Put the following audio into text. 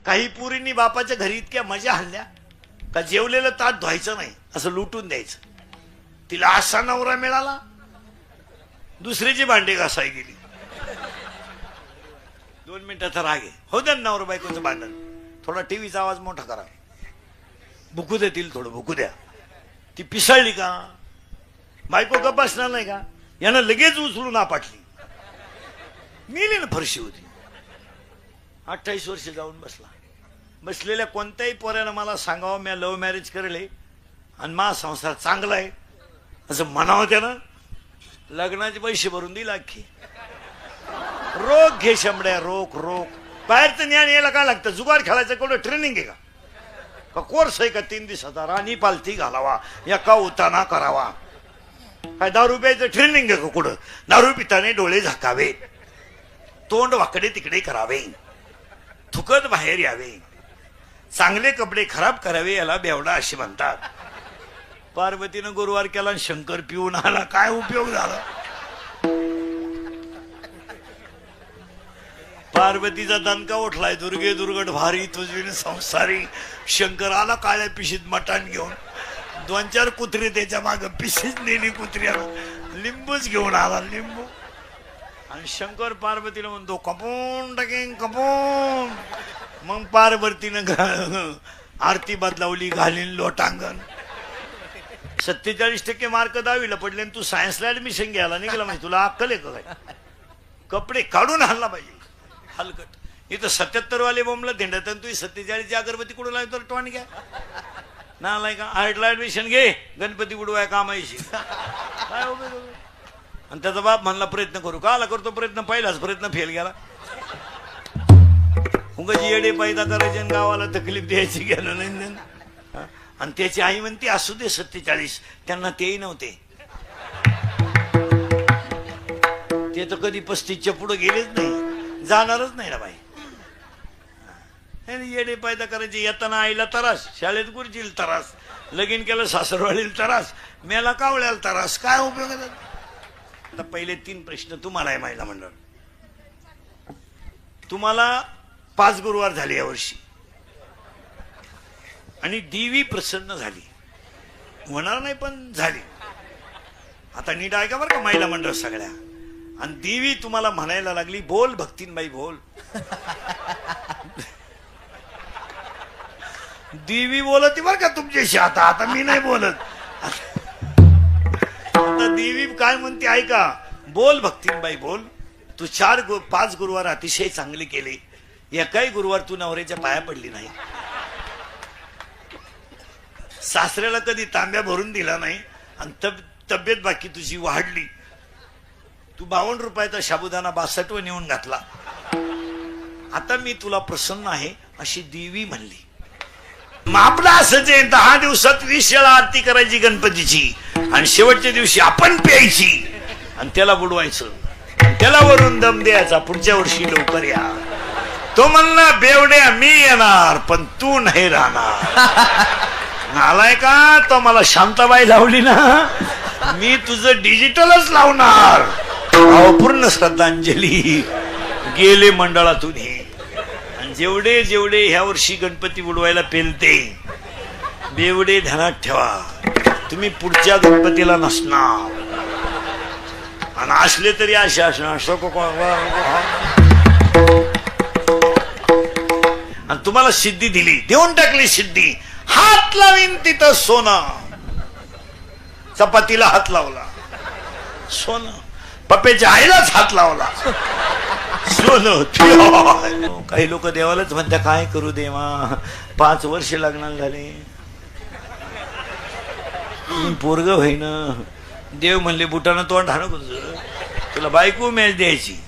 काही पुरींनी बापाच्या घरी इतक्या मजा हल्ल्या का जेवलेलं ताट धुवायचं नाही, असं लुटून द्यायचं. तिला असा नवरा मिळाला, दुसरीची भांडे घासाय गेली. 2 मिनिटाचा राग आहे, हो द्या नवरा बायकोचं भांडण. थोडा टीव्हीचा आवाज मोठा करा, भुकू देतील, थोडं भुकू द्या. ती पिसळली का, बायको गप्प बसणार नाही का, यानं लगेच उचलून आपटली, मेली ना, फरशी होती. 28 वर्ष जाऊन बसला. बसलेल्या कोणत्याही पोऱ्यानं मला सांगावं मी लव्ह मॅरेज करेल आणि मा संसार चांगला आहे असं म्हणावं त्यानं, लग्नाचे पैसे भरून दिला की. रोख घे शंभड्या, रोख रोख. बाहेरचं ज्ञान यायला काय लागतं, जुगार खेळायचं कोणतं ट्रेनिंग आहे का कोर्स आहे का 3 दिवसाचा, राणी पालथी घालावा या का उताना करावा, काय 10 रुपयाचं ट्रेनिंग आहे का कुठं. दारू पिताने डोळे झाकावे, तोंड वाकडे तिकडे करावे, थुकत बाहेर यावे, चांगले कपडे खराब करावे, याला बेवडा असे म्हणतात. पार्वतीनं गुरुवार केला आणि शंकर पिऊन आला, काय उपयोग झाला. पार्वतीचा दणका उठलाय, दुर्गे दुर्गट भारी तुझी संसारी. शंकर आला काळ्या पिशीत मटण घेऊन, 2-4 कुत्रे त्याच्या माग, पिशीच नेली कुत्र्याला, लिंबूच घेऊन आला, लिंबू. आणि शंकर पार्वतीला म्हणतो कपून टाकेन कपून. मग पार्वतीनं आरती बदलावली, घालीन लोटांगण. 47% मार्क 10वीला पडले आणि तू सायन्सला ऍडमिशन घ्यायला निघाला, म्हणजे तुला अक्कल आहे का काय. कपडे काढून हल्ला पाहिजे हलकट. इथं 77 वाले बोंबला धेंडत, तू 47ची अगरबत्ती कुठून लावतो तर टॉन घ्या नालाय का. आर्टला ऍडमिशन घे, गणपती बुडवाय कामायची काय उपयोग. आणि त्याचा बाप म्हणला प्रयत्न करू, काला करतो प्रयत्न, पहिलाच प्रयत्न फेल गेला. उगाच येडे पैदा करायचे आणि गावाला तकलीफ द्यायची गेलं नाही. आणि त्याची आई म्हणते असू दे 47, त्यांना तेही नव्हते, ते तर कधी 35च्या पुढे गेलेच नाही, जाणारच नाही ना बाई. येडे पैदा करायचे, येताना आईला त्रास, शाळेत गुरुजीला त्रास, लगीन केलं सासरवाडीला त्रास, मेला कावळ्याला त्रास, काय उपयोग आहे. आता पहिले 3 प्रश्न तुम्हाला आहे महिला मंडळ. तुम्हाला 5 गुरुवार झाले यावर्षी आणि देवी प्रसन्न झाली, होणार नाही पण झाली. आता नीट ऐका बरं का महिला मंडळ सगळ्या. आणि देवी तुम्हाला म्हणायला लागली, बोल भक्तीनबाई बोल. देवी बोलती बरं का तुमच्याशी, आता आता मी नाही बोलत. आता देवी काय म्हणते ऐका, बोल भक्तीनबाई बोल. तू 5 गुरुवार अतिशय चांगले केले, एकाही गुरुवार तू नवऱ्याच्या पाया पडली नाही, सासऱ्याला कधी तांब्या भरून दिला नाही, आणि तब्येत बाकी तुझी वाढली. तू 52 रुपयाचा साबुदाणा 62 नेऊन घातला. आता मी तुला प्रसन्न आहे अशी देवी म्हणली. मग आपलं असंच आहे, 10 दिवसात 20 वेळा आरती करायची गणपतीची, आणि शेवटच्या दिवशी आपण प्यायची आणि त्याला बुडवायचं, त्याला वरून दम द्यायचा, पुढच्या वर्षी लवकर या. तो म्हणला बेवड्या मी येणार पण तू नाही राहणार. आलाय का, तो मला शांताबाई लावली ना, मी तुझं डिजिटलच लावणार. पूर्ण श्रद्धांजली गेले मंडळातून हे. आणि जेवढे जेवढे ह्या वर्षी गणपती बुडवायला पेलते, बेवडे ध्यानात ठेवा, तुम्ही पुढच्या गणपतीला नसणार, आणि असले तरी असे असणार. आणि तुम्हाला सिद्धी दिली, देऊन टाकली सिद्धी. हात लावीन तिथं सोनं, चपातीला हात लावला सोनं, पप्पेच्या आईलाच हात लावला सोनं. काही लोक देवालाच म्हणतात काय करू देवा, 5 वर्ष लग्नाला झाले, पोरग होईना. देव म्हणले बुटानं तोंड हाणू तुला बायको मॅच द्यायची.